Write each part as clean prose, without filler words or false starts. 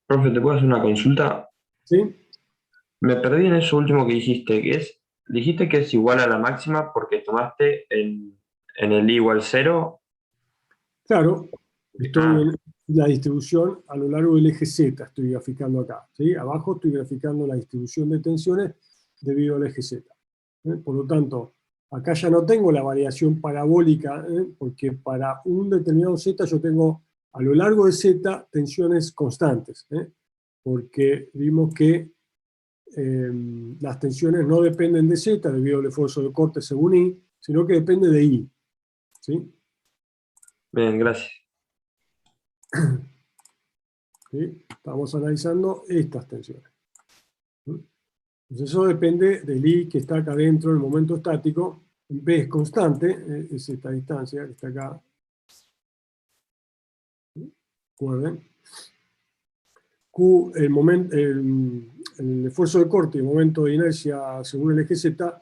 Profe, ¿te puedo hacer una consulta? ¿Sí? Me perdí en eso último que dijiste, dijiste que es igual a la máxima porque tomaste en el i igual cero. Claro, estoy Ah, en la distribución a lo largo del eje Z, estoy graficando acá. ¿Sí? Abajo estoy graficando la distribución de tensiones debido al eje Z. Por lo tanto, acá ya no tengo la variación parabólica, porque para un determinado Z yo tengo a lo largo de Z tensiones constantes, porque vimos que las tensiones no dependen de Z debido al esfuerzo de corte según I, sino que depende de I. ¿Sí? bien, gracias. ¿Sí? Estamos analizando estas tensiones. ¿Sí? Entonces eso depende del I que está acá dentro del momento estático. B es constante, es esta distancia que está acá. ¿Sí? Recuerden. Q, el esfuerzo de corte y el momento de inercia según el eje Z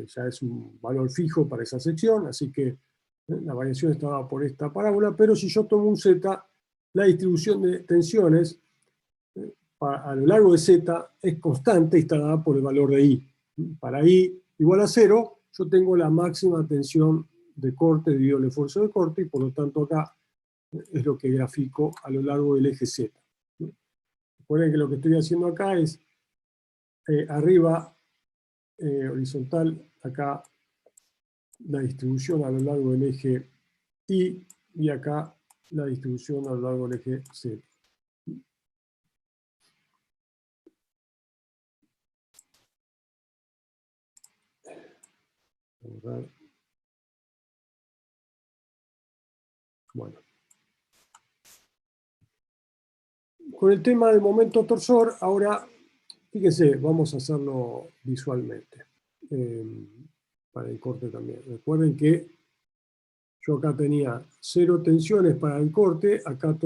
ya es un valor fijo para esa sección, así que la variación está dada por esta parábola, pero si yo tomo un Z, la distribución de tensiones a lo largo de Z es constante y está dada por el valor de I. Para I igual a 0, yo tengo la máxima tensión de corte debido al esfuerzo de corte, y por lo tanto acá es lo que grafico a lo largo del eje Z. Recuerden que lo que estoy haciendo acá es arriba, horizontal, acá la distribución a lo largo del eje I, y acá la distribución a lo largo del eje Z. Bueno. Con el tema del momento torsor, ahora, fíjense, vamos a hacerlo visualmente, para el corte también. Recuerden que yo acá tenía 0 tensiones para el corte, acá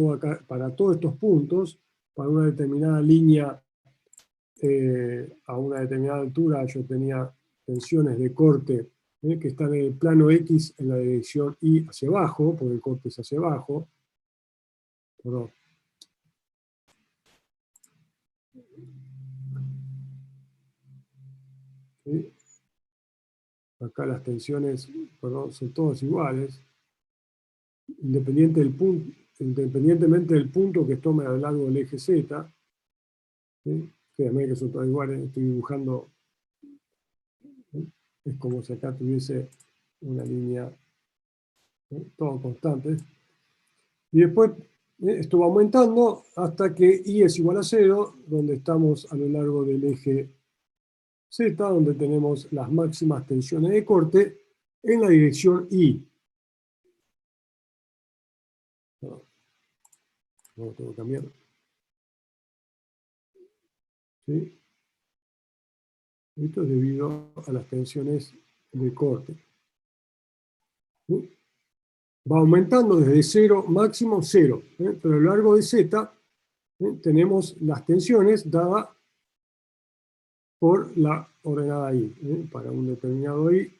para todos estos puntos, para una determinada línea a una determinada altura yo tenía tensiones de corte que están en el plano X en la dirección Y hacia abajo, porque el corte es hacia abajo. Perdón. ¿Sí? Acá las tensiones, perdón, son todas iguales, independientemente del punto que tome a lo largo del eje Z. ¿Sí? Fíjense que son todas iguales, estoy dibujando, ¿sí? Es como si acá tuviese una línea, ¿sí? Todo constante. Y después esto va aumentando hasta que I es igual a 0, donde estamos a lo largo del eje Z, donde tenemos las máximas tensiones de corte en la dirección I. No, tengo que cambiar. ¿Sí? Esto es debido a las tensiones de corte. ¿Sí? Va aumentando desde 0, máximo 0. Pero a lo largo de Z tenemos las tensiones dadas por la ordenada I. Para un determinado I,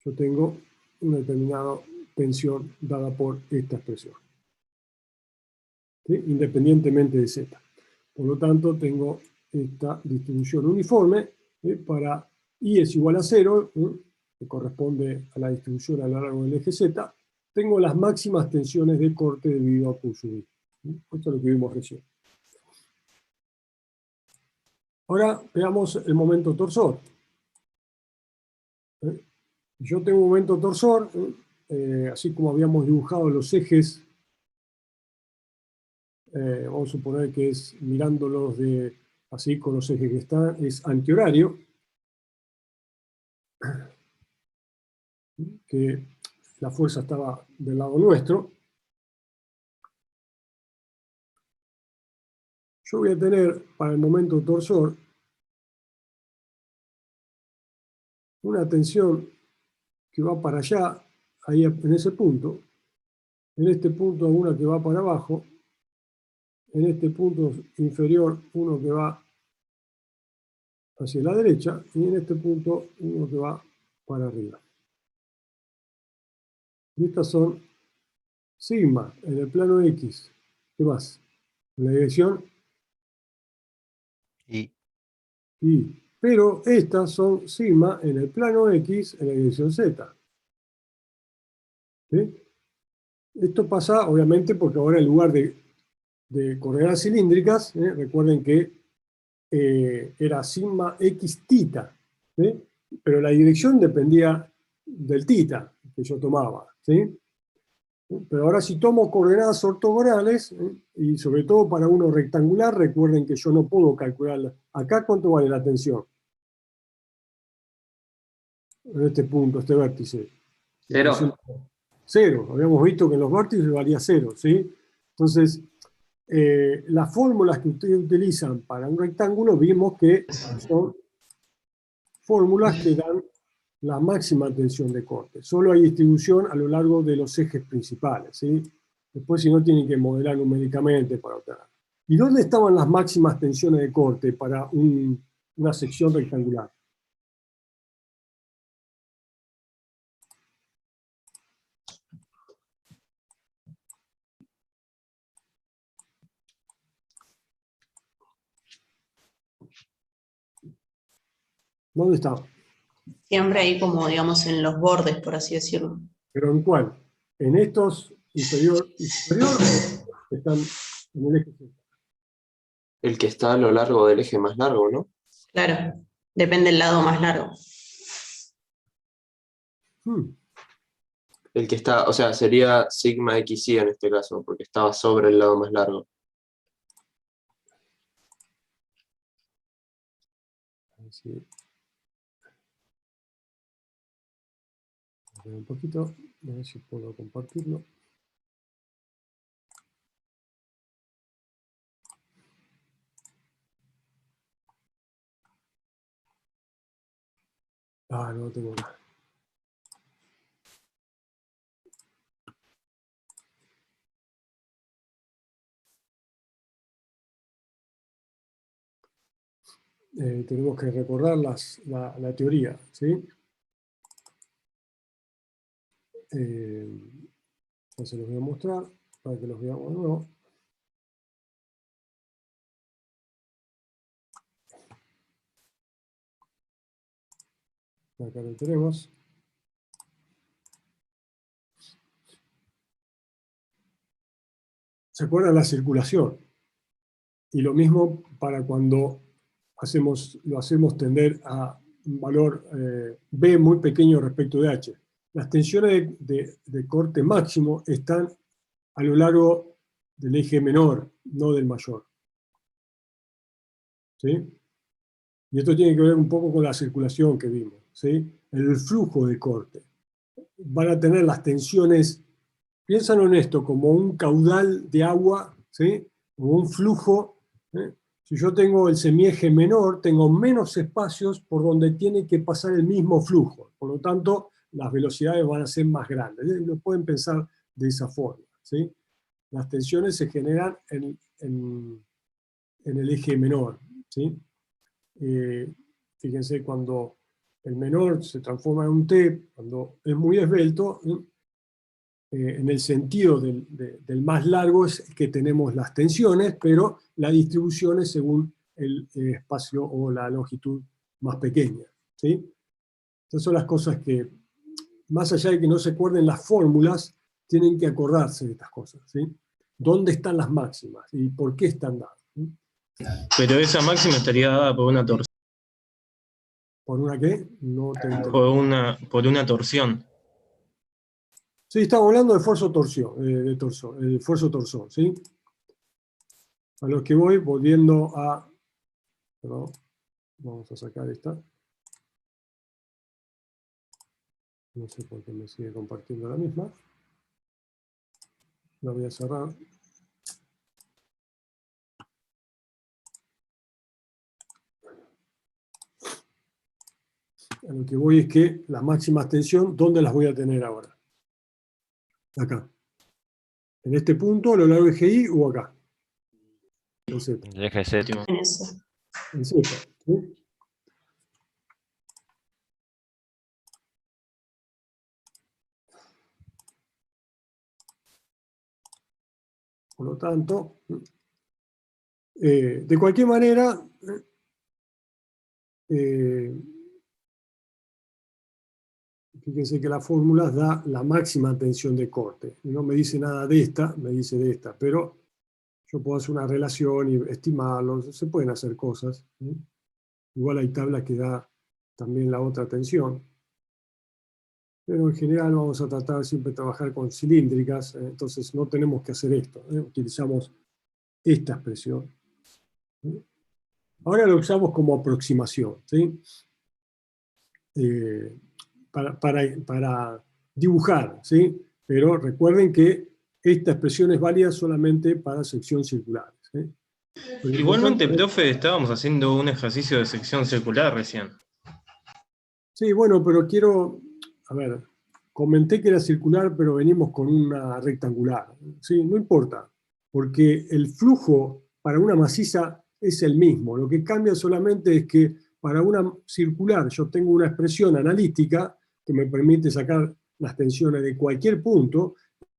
yo tengo una determinada tensión dada por esta expresión, ¿sí? Independientemente de Z. Por lo tanto, tengo esta distribución uniforme para I es igual a 0, que corresponde a la distribución a lo largo del eje Z. Tengo las máximas tensiones de corte debido a Q sub I. Esto es lo que vimos recién. Ahora veamos el momento torsor. Yo tengo un momento torsor, así como habíamos dibujado los ejes, vamos a suponer que es mirándolos así con los ejes que están, es antihorario, que la fuerza estaba del lado nuestro. Yo voy a tener para el momento torsor una tensión que va para allá, ahí en ese punto, en este punto una que va para abajo, en este punto inferior uno que va hacia la derecha, y en este punto uno que va para arriba. Y estas son sigma en el plano X. ¿Qué más? En la dirección Y Y. Pero estas son sigma en el plano X en la dirección Z. ¿Sí? Esto pasa, obviamente, porque ahora en lugar de coordenadas cilíndricas, recuerden que era sigma x tita, ¿sí? Pero la dirección dependía del tita que yo tomaba, ¿sí? Pero ahora si tomo coordenadas ortogonales, y sobre todo para uno rectangular, recuerden que yo no puedo calcular acá cuánto vale la tensión. En este punto, este vértice. Cero. Cero. Habíamos visto que en los vértices valía cero, ¿sí? Entonces, las fórmulas que ustedes utilizan para un rectángulo vimos que son fórmulas que dan la máxima tensión de corte. Solo hay distribución a lo largo de los ejes principales, ¿sí? Después, si no, tienen que modelar numéricamente para obtener. ¿Y dónde estaban las máximas tensiones de corte para una sección rectangular? ¿Dónde estaban? Siempre ahí como, digamos, en los bordes, por así decirlo. ¿Pero en cuál? ¿En estos inferior y superior o están en el eje Z? El que está a lo largo del eje más largo, ¿no? Claro, depende del lado más largo. El que está, o sea, sería sigma xy en este caso, porque estaba sobre el lado más largo. Sí. Un poquito, a ver si puedo compartirlo. Ah, no tengo nada. Tenemos que recordar la teoría, ¿sí? Ya se los voy a mostrar para que los veamos de nuevo. Acá lo tenemos. ¿Se acuerdan la circulación? Y lo mismo para cuando lo hacemos tender a un valor B muy pequeño respecto de H. Las tensiones de corte máximo están a lo largo del eje menor, no del mayor. ¿Sí? Y esto tiene que ver un poco con la circulación que vimos, ¿sí? El flujo de corte. Van a tener las tensiones, piénsenlo en esto, como un caudal de agua, ¿sí? Como un flujo. Si yo tengo el semieje menor, tengo menos espacios por donde tiene que pasar el mismo flujo. Por lo tanto, las velocidades van a ser más grandes. Lo pueden pensar de esa forma, ¿sí? Las tensiones se generan en el eje menor, ¿sí? Fíjense, cuando el menor se transforma en un T, cuando es muy esbelto, en el sentido del más largo es que tenemos las tensiones, pero la distribución es según el espacio o la longitud más pequeña, ¿sí? Estas son las cosas que, más allá de que no se acuerden las fórmulas, tienen que acordarse de estas cosas, ¿sí? ¿Dónde están las máximas y por qué están dadas? ¿Sí? Pero esa máxima estaría dada por una torsión. ¿Por una qué? No te entendí. Por una torsión. Sí, estamos hablando de esfuerzo-torsión, el esfuerzo-torsón, ¿sí? A los que voy, volviendo a... Perdón, vamos a sacar esta. No sé por qué me sigue compartiendo la misma. La voy a cerrar. A lo que voy es que las máximas tensión, ¿dónde las voy a tener ahora? Acá. ¿En este punto, a lo largo de GI o acá? En Z. el eje Z. En eso. En Z, ¿sí? Por lo tanto, de cualquier manera, fíjense que la fórmula da la máxima tensión de corte. No me dice nada de esta, me dice de esta, pero yo puedo hacer una relación y estimarlo, se pueden hacer cosas. Igual hay tablas que da también la otra tensión. Pero en general vamos a tratar siempre de trabajar con cilíndricas, entonces no tenemos que hacer esto. Utilizamos esta expresión. Ahora lo usamos como aproximación, ¿sí? Para dibujar, ¿sí? Pero recuerden que esta expresión es válida solamente para sección circulares. ¿Sí? Igualmente, profe, estábamos haciendo un ejercicio de sección circular recién. Sí, bueno, pero quiero, a ver, comenté que era circular, pero venimos con una rectangular. ¿Sí? No importa, porque el flujo para una maciza es el mismo. Lo que cambia solamente es que para una circular yo tengo una expresión analítica que me permite sacar las tensiones de cualquier punto,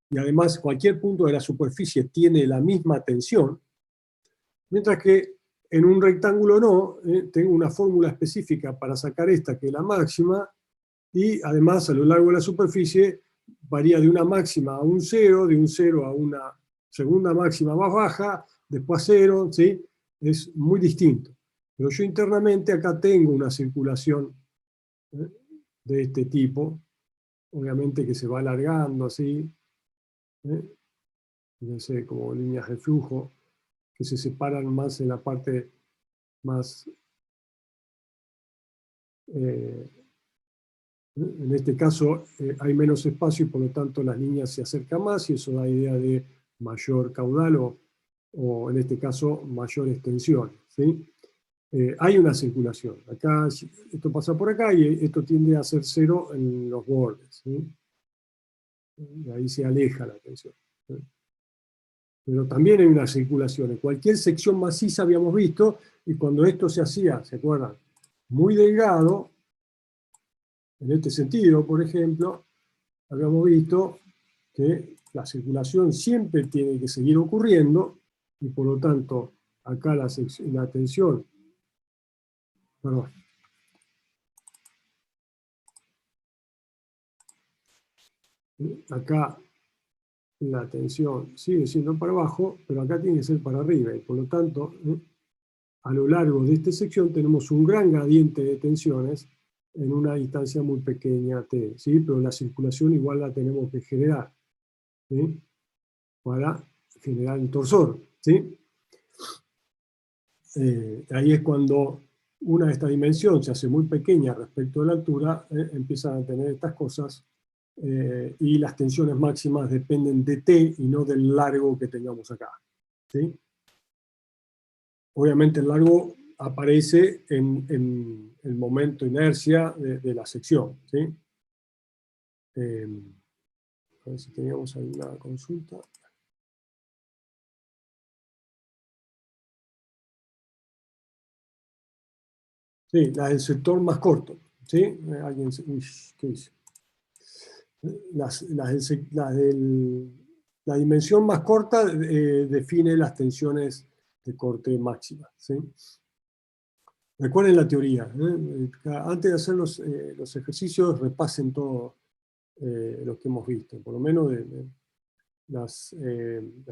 y además cualquier punto de la superficie tiene la misma tensión, mientras que en un rectángulo no, tengo una fórmula específica para sacar esta, que es la máxima, y además a lo largo de la superficie varía de una máxima a un cero, de un cero a una segunda máxima más baja, después a cero, ¿sí? Es muy distinto. Pero yo internamente acá tengo una circulación de este tipo, obviamente que se va alargando así, no sé, como líneas de flujo, que se separan más en la parte más, en este caso hay menos espacio y por lo tanto las líneas se acercan más y eso da idea de mayor caudal o en este caso mayor extensión, ¿sí? Hay una circulación. Acá esto pasa por acá y esto tiende a ser cero en los bordes, ¿sí? Y ahí se aleja la tensión, ¿sí? Pero también hay una circulación. En cualquier sección maciza habíamos visto, y cuando esto se hacía, ¿se acuerdan? Muy delgado, en este sentido, por ejemplo, habíamos visto que la circulación siempre tiene que seguir ocurriendo, y por lo tanto, acá la tensión, perdón, acá la tensión sigue siendo para abajo, pero acá tiene que ser para arriba, y por lo tanto, a lo largo de esta sección tenemos un gran gradiente de tensiones en una distancia muy pequeña t, ¿sí? Pero la circulación igual la tenemos que generar, ¿sí? Para generar el torsor, ¿sí? Ahí es cuando una de estas dimensiones se hace muy pequeña respecto a la altura, empiezan a tener estas cosas, y las tensiones máximas dependen de t y no del largo que tengamos acá, ¿sí? Obviamente el largo aparece en el momento inercia de la sección, ¿sí? A ver si teníamos alguna consulta. Sí, la del sector más corto, ¿sí? Alguien, uy, ¿qué dice? La dimensión más corta define las tensiones de corte máxima, ¿sí? Recuerden la teoría, antes de hacer los ejercicios repasen todo lo que hemos visto, por lo menos de las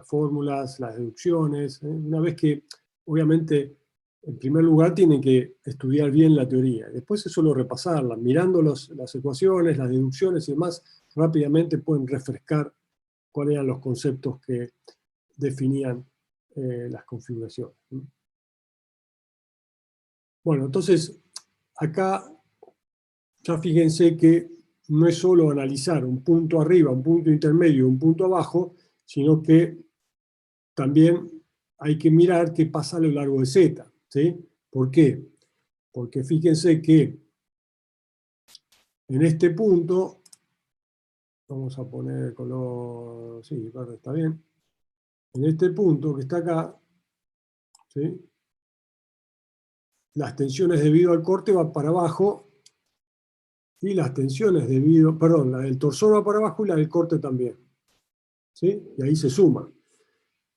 fórmulas, las deducciones, una vez que obviamente en primer lugar tienen que estudiar bien la teoría, después es solo repasarla, mirando las ecuaciones, las deducciones y demás, rápidamente pueden refrescar cuáles eran los conceptos que definían las configuraciones. Bueno, entonces, acá ya fíjense que no es solo analizar un punto arriba, un punto intermedio, un punto abajo, sino que también hay que mirar qué pasa a lo largo de Z, ¿sí? ¿Por qué? Porque fíjense que en este punto, vamos a poner el color, sí, verde está bien, en este punto que está acá, ¿sí? Las tensiones debido al corte van para abajo y las tensiones debido, perdón, la del torsor va para abajo y la del corte también, ¿sí? Y ahí se suman.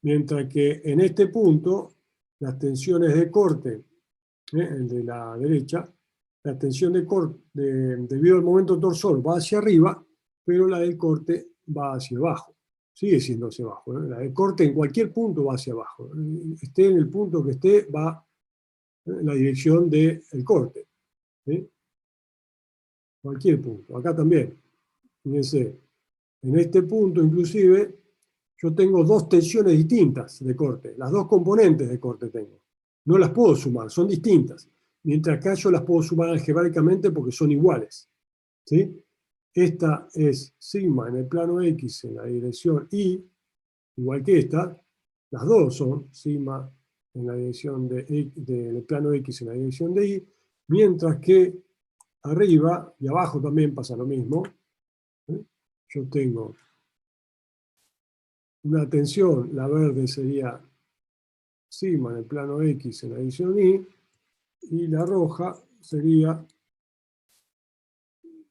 Mientras que en este punto, las tensiones de corte, el de la derecha, la tensión de corte debido al momento torsor va hacia arriba, pero la del corte va hacia abajo. Sigue siendo hacia abajo. La del corte en cualquier punto va hacia abajo. Esté en el punto que esté, va en la dirección del corte. ¿Sí? Cualquier punto. Acá también. Fíjense, en este punto inclusive yo tengo dos tensiones distintas de corte. Las dos componentes de corte tengo. No las puedo sumar, son distintas. Mientras acá yo las puedo sumar algebraicamente porque son iguales. ¿Sí? Esta es sigma en el plano X en la dirección Y, igual que esta. Las dos son sigma en la dirección del plano X en la dirección de Y, mientras que arriba y abajo también pasa lo mismo. Yo tengo una tensión, la verde sería sigma en el plano X en la dirección Y, y la roja sería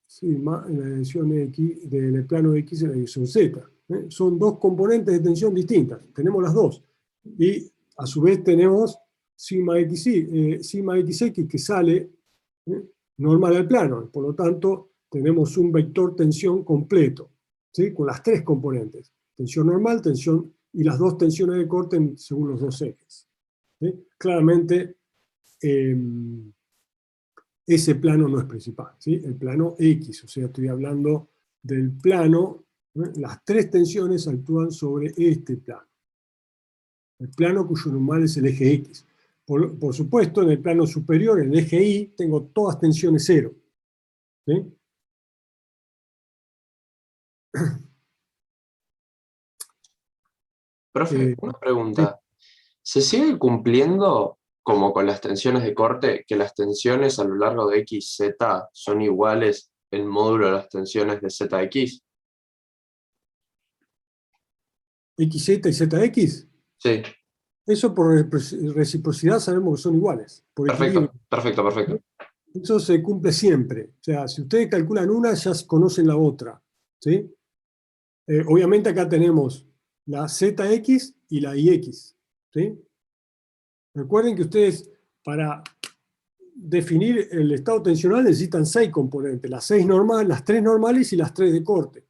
sigma en la dirección X del plano X en la dirección Z. Son dos componentes de tensión distintas, tenemos las dos. Y a su vez tenemos sigma XX que sale normal al plano, por lo tanto tenemos un vector tensión completo, ¿sí? Con las tres componentes, tensión normal, tensión y las dos tensiones de corte según los dos ejes. ¿Sí? Claramente ese plano no es principal, ¿sí? El plano X, o sea, estoy hablando del plano, las tres tensiones actúan sobre este plano. El plano cuyo normal es el eje X. Por supuesto, en el plano superior, en el eje Y, tengo todas tensiones cero. ¿Sí? Profe, una pregunta. ¿Se sigue cumpliendo, como con las tensiones de corte, que las tensiones a lo largo de XZ son iguales el módulo de las tensiones de ZX? XZ y ZX, Sí, eso por reciprocidad sabemos que son iguales, por equilibrio. perfecto. Eso se cumple siempre. O sea, si ustedes calculan una, ya conocen la otra. ¿Sí? Obviamente acá tenemos la ZX y la IX. ¿Sí? Recuerden que ustedes, para definir el estado tensional, necesitan 6 componentes. Las 6 normales, las 3 normales y las 3 de corte.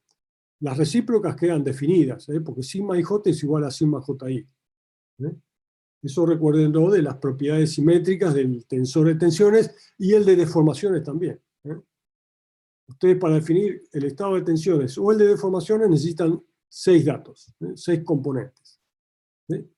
Las recíprocas quedan definidas, porque sigma IJ es igual a sigma JI. Eso recuérdenlo de las propiedades simétricas del tensor de tensiones y el de deformaciones también. Ustedes, para definir el estado de tensiones o el de deformaciones, necesitan 6 datos, 6 componentes. ¿Sí?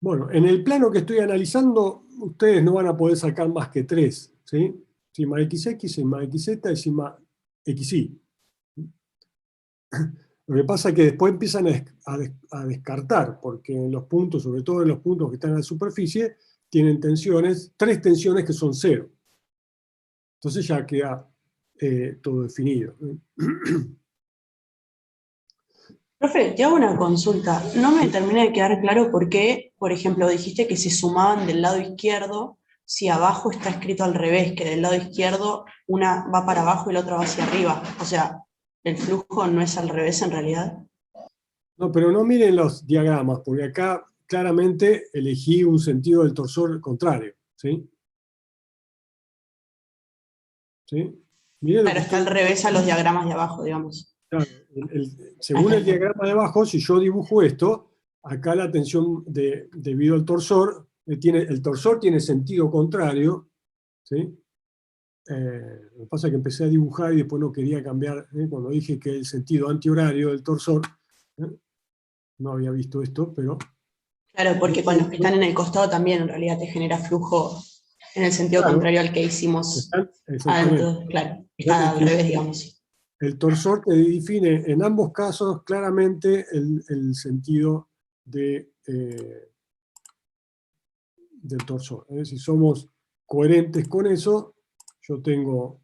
Bueno, en el plano que estoy analizando, ustedes no van a poder sacar más que 3, ¿sí? Sigma XX, sigma XZ y sigma XY. Lo que pasa es que después empiezan a descartar, porque en los puntos, sobre todo en los puntos que están en la superficie, tienen tensiones, 3 tensiones que son 0. Entonces ya queda todo definido. Profe, te hago una consulta. No me termina de quedar claro por qué, por ejemplo, dijiste que se sumaban del lado izquierdo si abajo está escrito al revés, que del lado izquierdo una va para abajo y la otra va hacia arriba. O sea, el flujo no es al revés en realidad. No, pero no miren los diagramas, porque acá claramente elegí un sentido del torsor contrario. ¿Sí? ¿Sí? Miren lo Claro, que está al revés a los diagramas de abajo, digamos. Claro, según el diagrama de abajo, si yo dibujo esto, acá la tensión debido al torsor, el torsor tiene sentido contrario, ¿sí? Lo que pasa es que empecé a dibujar y después no quería cambiar, cuando dije que el sentido antihorario del torsor, no había visto esto, pero... Claro, porque con los que están en el costado también en realidad te genera flujo en el sentido Claro, contrario al que hicimos exactamente. antes, claro, está al revés, digamos. El torsor te define en ambos casos claramente el sentido del torsor. Si somos coherentes con eso, yo tengo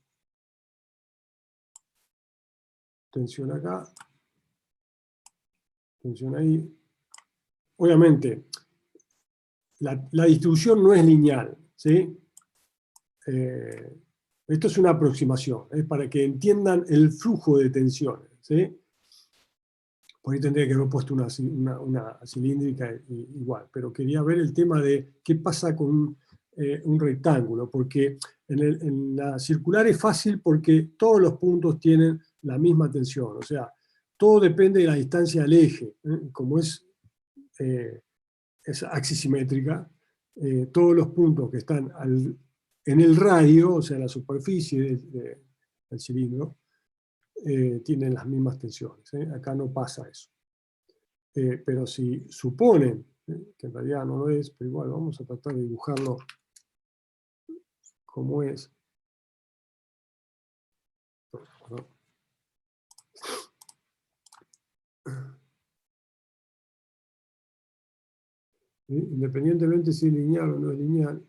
tensión acá, tensión ahí. Obviamente, la distribución no es lineal, ¿sí? Esto es una aproximación, para que entiendan el flujo de tensiones, ¿sí? Por ahí tendría que haber puesto una cilíndrica igual, pero quería ver el tema de qué pasa con un rectángulo, porque en la circular es fácil porque todos los puntos tienen la misma tensión, o sea, todo depende de la distancia del eje, como es axisimétrica, todos los puntos que están en el radio, o sea, la superficie del cilindro, tienen las mismas tensiones. Acá no pasa eso. Pero si suponen, que en realidad no lo es, pero igual vamos a tratar de dibujarlo como es. Independientemente si es lineal o no es lineal,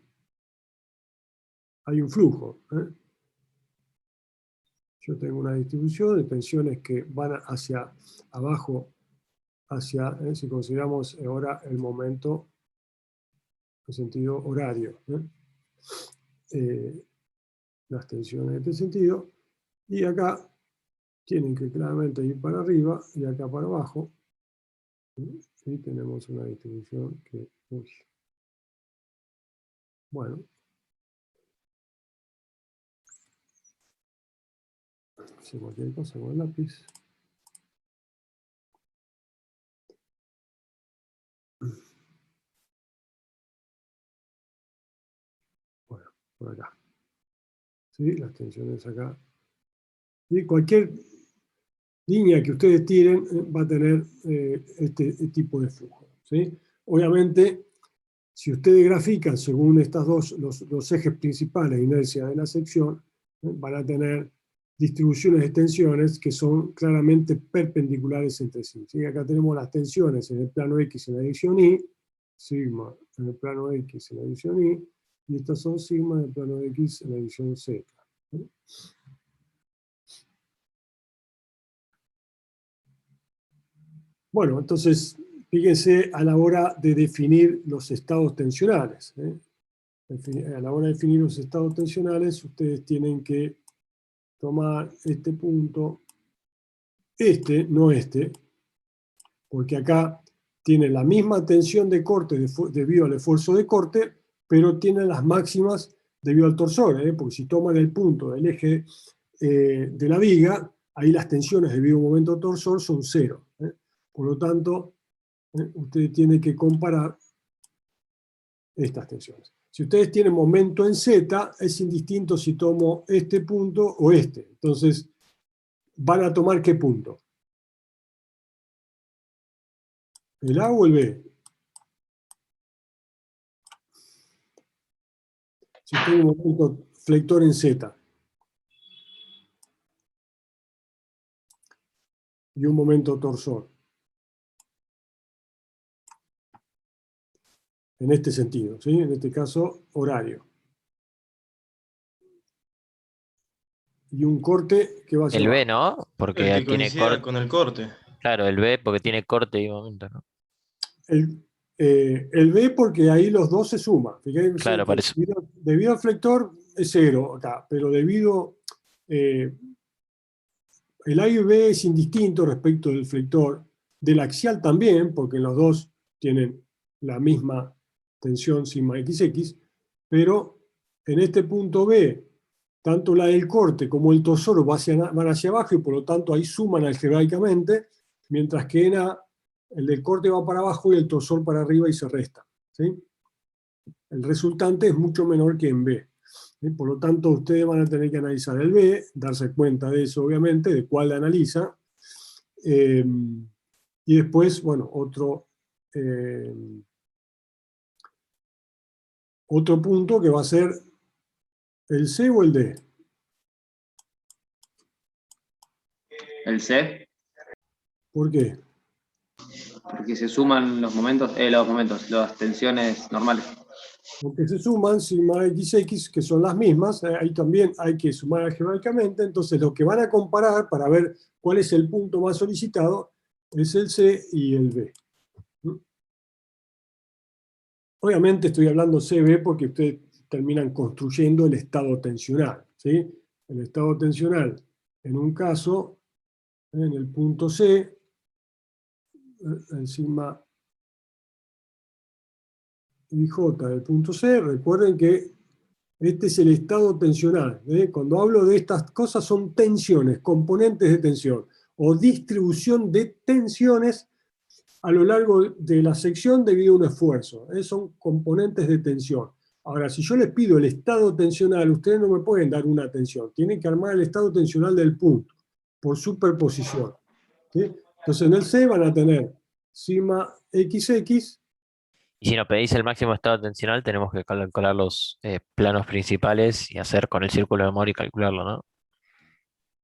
hay un flujo. Yo tengo una distribución de tensiones que van hacia abajo, si consideramos ahora el momento en sentido horario. Las tensiones en este sentido, y acá tienen que claramente ir para arriba y acá para abajo. Y tenemos una distribución que... Bueno. Si cualquier cosa con el lápiz. Bueno, por acá. ¿Sí? Las tensiones acá. Y cualquier línea que ustedes tiren va a tener este tipo de flujo. ¿Sí? Obviamente, si ustedes grafican según estas los ejes principales de inercia de la sección, van a tener distribuciones de tensiones que son claramente perpendiculares entre sí. ¿Sí? Acá tenemos las tensiones en el plano X en la dirección Y, sigma en el plano X en la dirección Y, y estas son sigma en el plano X en la dirección Z. ¿Sí? Bueno, entonces, fíjense a la hora de definir los estados tensionales. A la hora de definir los estados tensionales, ustedes tienen que tomar este punto, no este, porque acá tiene la misma tensión de corte debido al esfuerzo de corte, pero tiene las máximas debido al torsor, porque si toman el punto del eje de la viga, ahí las tensiones debido a un momento torsor son 0. Por lo tanto, ustedes tienen que comparar estas tensiones. Si ustedes tienen momento en Z, es indistinto si tomo este punto o este. Entonces, ¿van a tomar qué punto? ¿El A o el B? Si tengo un momento flector en Z y un momento torsor. En este sentido, ¿sí? En este caso, horario. Y un corte que va hacia El B, abajo. ¿no? Porque El que tiene coincida corte. con el corte. Claro, el B porque tiene corte y momento, ¿no? El B porque ahí los dos se suman. Fíjense Claro, que para eso. debido al flector es 0 acá, pero debido... el A y B es indistinto respecto del flector, del axial también, porque los dos tienen la misma tensión sigma XX, pero en este punto B, tanto la del corte como el torsor van hacia abajo y por lo tanto ahí suman algebraicamente, mientras que en A el del corte va para abajo y el torsor para arriba y se resta. ¿Sí? El resultante es mucho menor que en B. Por lo tanto, ustedes van a tener que analizar el B, darse cuenta de eso, obviamente, de cuál la analiza. Y después, bueno, otro punto que va a ser el C o el D. El C, ¿Por qué? porque se suman las tensiones normales. Porque se suman sigma XX, que son las mismas, ahí también hay que sumar algebraicamente, entonces lo que van a comparar para ver cuál es el punto más solicitado es el C y el B. Obviamente estoy hablando CB porque ustedes terminan construyendo el estado tensional. ¿Sí? El estado tensional, en un caso, en el punto C, el sigma IJ del punto C. Recuerden que este es el estado tensional. Cuando hablo de estas cosas son tensiones, componentes de tensión, o distribución de tensiones a lo largo de la sección debido a un esfuerzo. Son componentes de tensión. Ahora, si yo les pido el estado tensional, ustedes no me pueden dar una tensión. Tienen que armar el estado tensional del punto, por superposición. ¿Sí? Entonces, en el C van a tener sigma XX. Y si nos pedís el máximo estado tensional, tenemos que calcular los planos principales y hacer con el círculo de Moore y calcularlo, ¿no?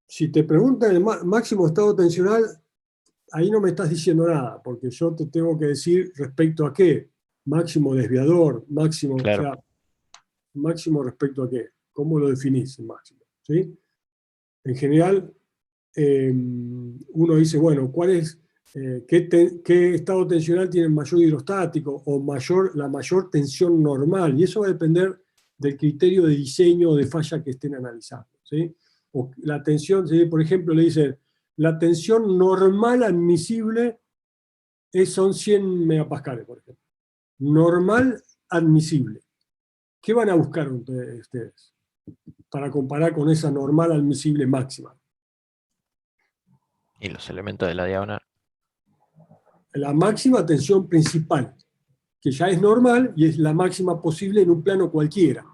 Si te preguntan el máximo estado tensional, ahí no me estás diciendo nada, porque yo te tengo que decir respecto a qué. Máximo desviador, máximo, o Claro. sea, máximo respecto a qué. ¿Cómo lo definís el máximo? ¿Sí? En general, uno dice, bueno, ¿cuál es, qué estado tensional tiene mayor hidrostático o la mayor tensión normal? Y eso va a depender del criterio de diseño o de falla que estén analizando. ¿Sí? O la tensión, ¿sí? Por ejemplo, le dicen, la tensión normal admisible son 100 megapascales, por ejemplo. Normal admisible. ¿Qué van a buscar ustedes para comparar con esa normal admisible máxima? Y los elementos de la diagonal. La máxima tensión principal, que ya es normal y es la máxima posible en un plano cualquiera.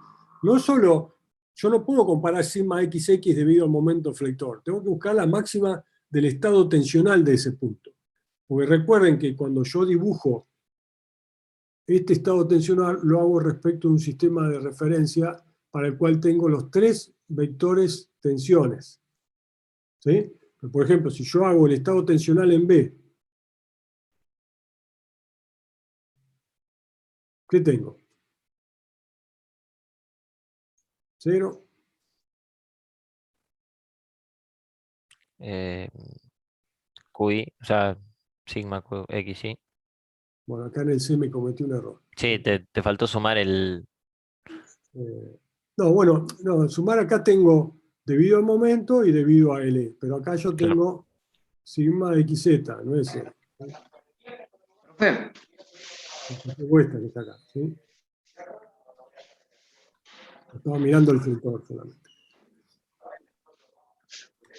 No solo, yo no puedo comparar sigma XX debido al momento flector, tengo que buscar la máxima del estado tensional de ese punto. Porque recuerden que cuando yo dibujo este estado tensional, lo hago respecto a un sistema de referencia para el cual tengo los 3 vectores tensiones. ¿Sí? Por ejemplo, si yo hago el estado tensional en B, ¿qué tengo? 0. Eh, QI, o sea, sigma X, sí. Bueno, acá en el C me cometí un error. Sí, te faltó sumar el. No, bueno, no, sumar acá tengo debido al momento y debido a L, pero acá yo Claro. tengo sigma XZ, no es C. Profe, Esta que está acá, ¿sí? Estaba mirando el flector solamente.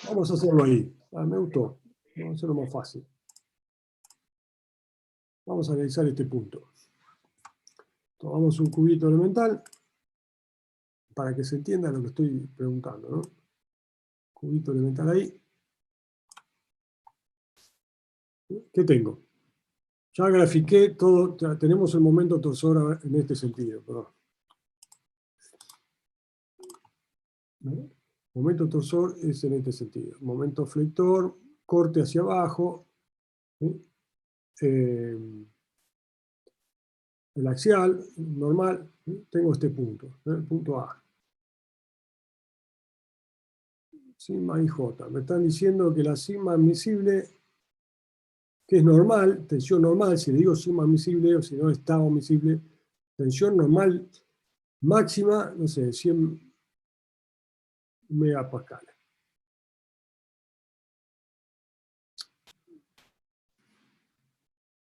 Vamos a hacerlo ahí. Me gustó. Vamos a hacerlo más fácil. Vamos a analizar este punto. Tomamos un cubito elemental para que se entienda lo que estoy preguntando, ¿no? Cubito elemental ahí. ¿Qué tengo? Ya grafiqué todo, ya tenemos el momento torsor en este sentido, perdón. ¿No? Momento torsor es en este sentido. Momento flector, corte hacia abajo. ¿Sí? El axial, normal, ¿sí? Tengo este punto, el punto A. Sigma IJ. Me están diciendo que la sigma admisible, que es normal, tensión normal, si le digo sigma admisible o si no estado admisible, tensión normal máxima, no sé, 100 megapascales.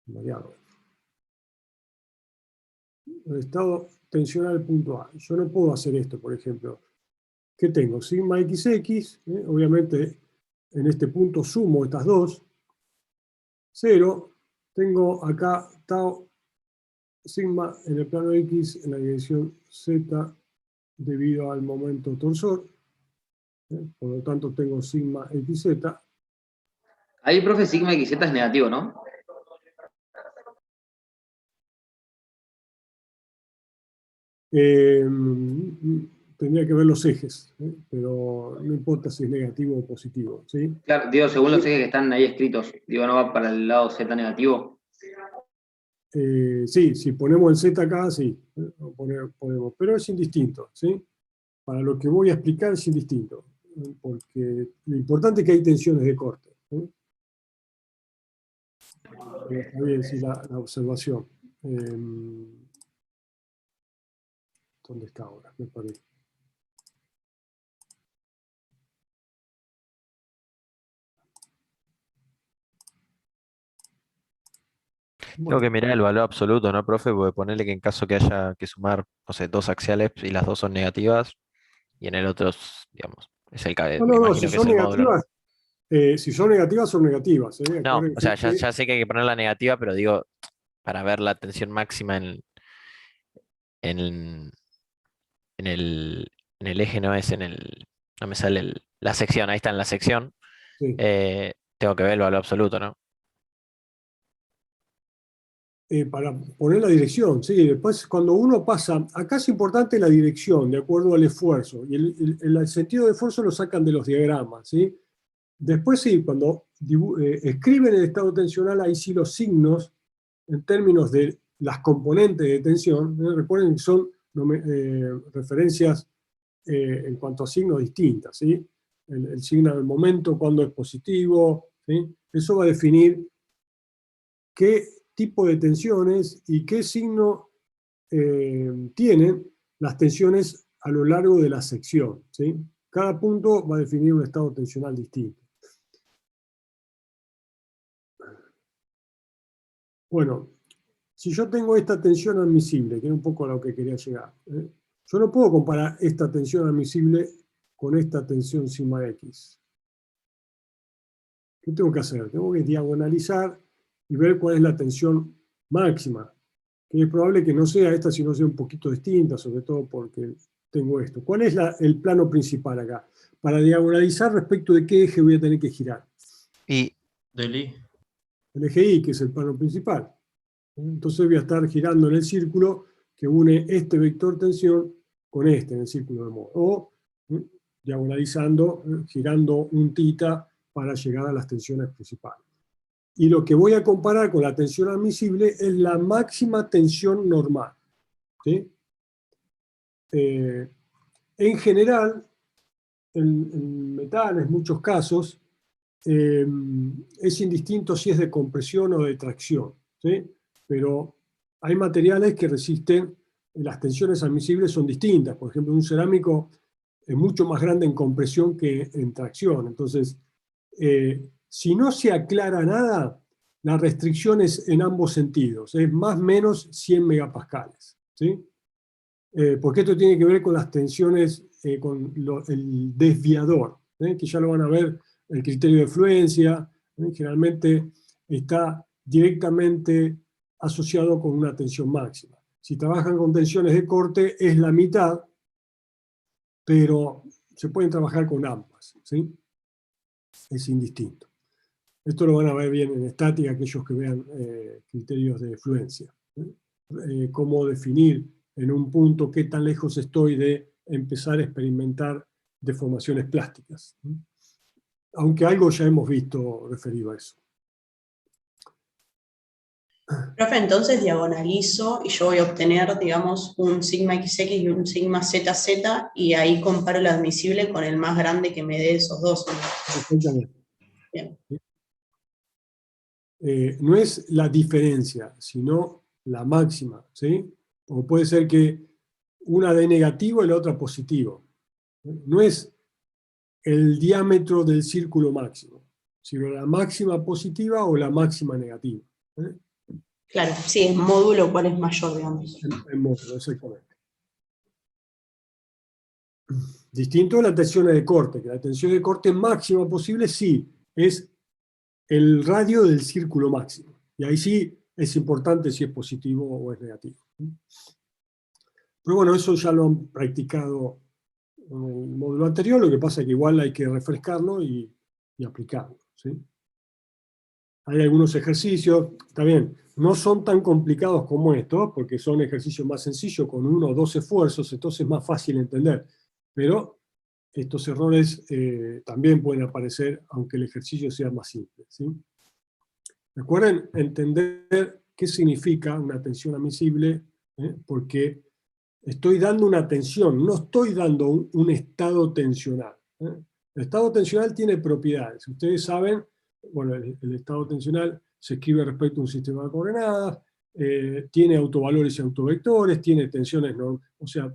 Variado. El estado tensional punto A. Yo no puedo hacer esto, por ejemplo. ¿Qué tengo? Sigma XX, obviamente en este punto sumo estas dos. 0. Tengo acá tau sigma en el plano X en la dirección Z debido al momento torsor. Por lo tanto tengo sigma XZ. ahí, profe, sigma XZ es negativo, ¿no? Tendría que ver los ejes, pero no importa si es negativo o positivo. ¿Sí? Claro, digo, según los ejes que están ahí escritos, digo, ¿no va para el lado Z negativo? Sí, si ponemos el Z acá, sí, podemos, pero es indistinto, ¿sí? Para lo que voy a explicar es indistinto, porque lo importante es que hay tensiones de corte. ¿Sí? Está bien, sí, la observación. ¿Dónde está ahora? Me parece. Tengo que mirar el valor absoluto, ¿no, profe? Porque ponerle que en caso que haya que sumar, no sé, dos axiales y las dos son negativas, y en el otro, digamos, es No, me no, no, si imagino que es son el módulo, ¿no? negativas, si son negativas, son negativas. No, o Acuérdense sea, ya, que ya sé que hay que poner la negativa, pero digo, para ver la tensión máxima en, en el, en el eje, no es en el, no me sale la sección, ahí está en la sección, sí. tengo que ver el valor absoluto, ¿no? Para poner la dirección, sí. Después, cuando uno pasa, acá es importante la dirección, de acuerdo al esfuerzo. Y el sentido de esfuerzo lo sacan de los diagramas, ¿sí? Después, sí, cuando escriben el estado tensional, ahí sí los signos, en términos de las componentes de tensión, recuerden que son referencias en cuanto a signos distintas, ¿sí? El signo del momento, cuando es positivo, ¿sí? Eso va a definir qué tipo de tensiones y qué signo tienen las tensiones a lo largo de la sección, ¿sí? Cada punto va a definir un estado tensional distinto. Bueno, si yo tengo esta tensión admisible, que es un poco a lo que quería llegar, yo no puedo comparar esta tensión admisible con esta tensión sigma X. ¿Qué tengo que hacer? Tengo que diagonalizar y ver cuál es la tensión máxima, que es probable que no sea esta, sino sea un poquito distinta, sobre todo porque tengo esto. ¿Cuál es el plano principal acá? Para diagonalizar respecto de qué eje voy a tener que girar. Y Del I. El eje Y, que es el plano principal. Entonces voy a estar girando en el círculo que une este vector tensión con este en el círculo de modo. O diagonalizando, girando un θ para llegar a las tensiones principales. Y lo que voy a comparar con la tensión admisible es la máxima tensión normal, ¿sí? En general, en metales, en muchos casos, es indistinto si es de compresión o de tracción, ¿sí? Pero hay materiales que resisten, las tensiones admisibles son distintas. Por ejemplo, un cerámico es mucho más grande en compresión que en tracción. Entonces, si no se aclara nada, la restricción es en ambos sentidos, es más o menos 100 megapascales, ¿sí? Porque esto tiene que ver con las tensiones, con el desviador, que ya lo van a ver, el criterio de fluencia, generalmente está directamente asociado con una tensión máxima. Si trabajan con tensiones de corte es la mitad, pero se pueden trabajar con ambas, ¿sí? Es indistinto. Esto lo van a ver bien en estática aquellos que vean criterios de fluencia. Cómo definir en un punto qué tan lejos estoy de empezar a experimentar deformaciones plásticas. Aunque algo ya hemos visto referido a eso. Profe, entonces diagonalizo y yo voy a obtener, digamos, un sigma XX y un sigma ZZ y ahí comparo el admisible con el más grande que me dé esos dos. Exactamente. Bien. No es la diferencia, sino la máxima, ¿sí? O puede ser que una dé negativo y la otra positivo. No es el diámetro del círculo máximo, sino la máxima positiva o la máxima negativa. Claro, sí, es módulo, ¿cuál es mayor, digamos? En módulo, exactamente. Distinto a las tensiones de corte, que la tensión de corte máxima posible sí es el radio del círculo máximo. Y ahí sí es importante si es positivo o es negativo. Pero bueno, eso ya lo han practicado en el módulo anterior, lo que pasa es que igual hay que refrescarlo y aplicarlo, ¿sí? Hay algunos ejercicios, está bien, no son tan complicados como estos, porque son ejercicios más sencillos, con 1 o 2 esfuerzos, entonces es más fácil entender. Pero estos errores también pueden aparecer, aunque el ejercicio sea más simple, ¿sí? Recuerden entender qué significa una tensión admisible, porque estoy dando una tensión, no estoy dando un estado tensional. El estado tensional tiene propiedades. Ustedes saben, bueno, el estado tensional se escribe respecto a un sistema de coordenadas, tiene autovalores y autovectores, tiene tensiones, ¿no? O sea,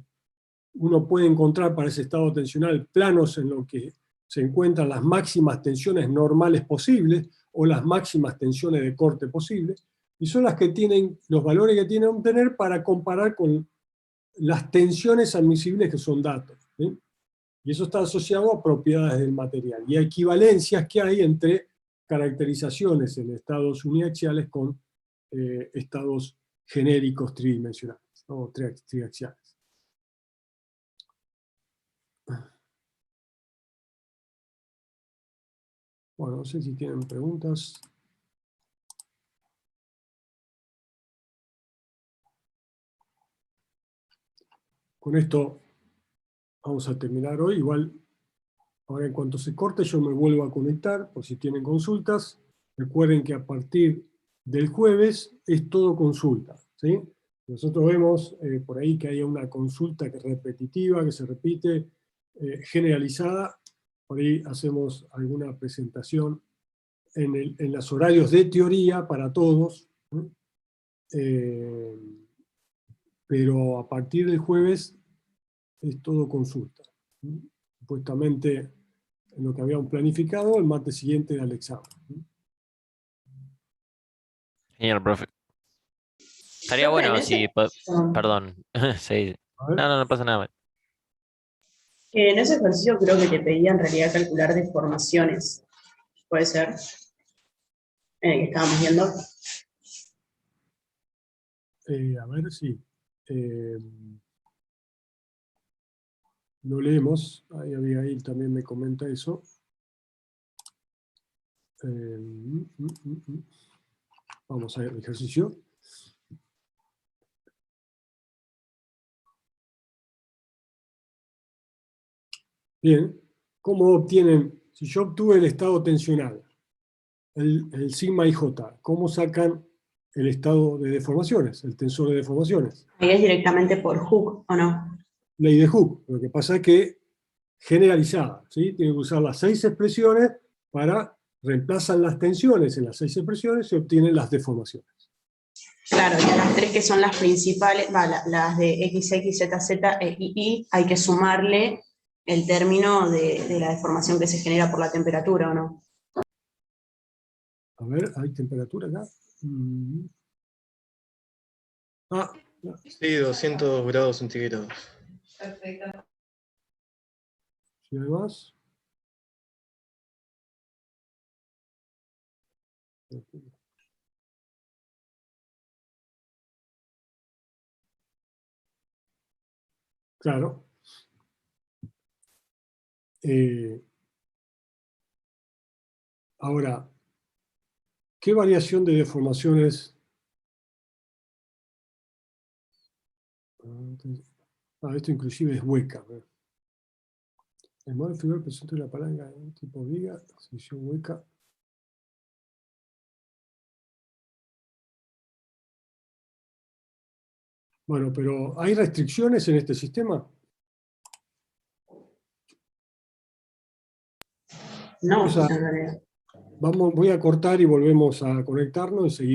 uno puede encontrar para ese estado tensional planos en los que se encuentran las máximas tensiones normales posibles o las máximas tensiones de corte posibles, y son las que tienen, los valores que tienen que obtener para comparar con las tensiones admisibles que son datos, ¿sí? Y eso está asociado a propiedades del material y a equivalencias que hay entre caracterizaciones en estados uniaxiales con estados genéricos tridimensionales, ¿no? O triaxiales. Bueno, no sé si tienen preguntas. Con esto vamos a terminar hoy. Igual, ahora en cuanto se corte, yo me vuelvo a conectar, por si tienen consultas. Recuerden que a partir del jueves es todo consulta, ¿sí? Nosotros vemos por ahí que haya una consulta que es repetitiva, que se repite, generalizada. Por ahí hacemos alguna presentación en los horarios de teoría para todos, ¿no? Pero a partir del jueves es todo consulta, ¿no? Supuestamente en lo que habíamos planificado, el martes siguiente era el examen, ¿no? Genial, profe. Estaría Profe, bueno en si... ese, Perdón. Sí. A ver. No pasa nada. en ese ejercicio creo que te pedía en realidad calcular deformaciones. Puede ser. En el que estábamos viendo. A ver, sí. Lo leemos. Ahí Abigail también me comenta eso. Vamos a ver el ejercicio. Bien. ¿Cómo obtienen? Si yo obtuve el estado tensional, el sigma y j, ¿cómo sacan el estado de deformaciones, el tensor de deformaciones? Ahí es directamente por Hooke, ¿o no? Ley de Hooke. Lo que pasa es que generalizada, ¿sí? Tiene que usar las 6 expresiones para reemplazan las tensiones en las 6 expresiones y obtienen las deformaciones. Claro, y a las tres que son las principales, las de X, X, Z, Z e Y, hay que sumarle el término de la deformación que se genera por la temperatura, ¿o no? A ver, ¿hay temperatura acá? Ah, Sí, 200 grados centígrados. Perfecto. si hay más. Claro. Ahora, ¿qué variación de deformaciones? Esto inclusive es hueca. El modo inferior presenta la palanca de tipo viga, sección hueca. Bueno, pero ¿hay restricciones en este sistema? No, O sea, en realidad. voy a cortar y volvemos a conectarnos y seguimos.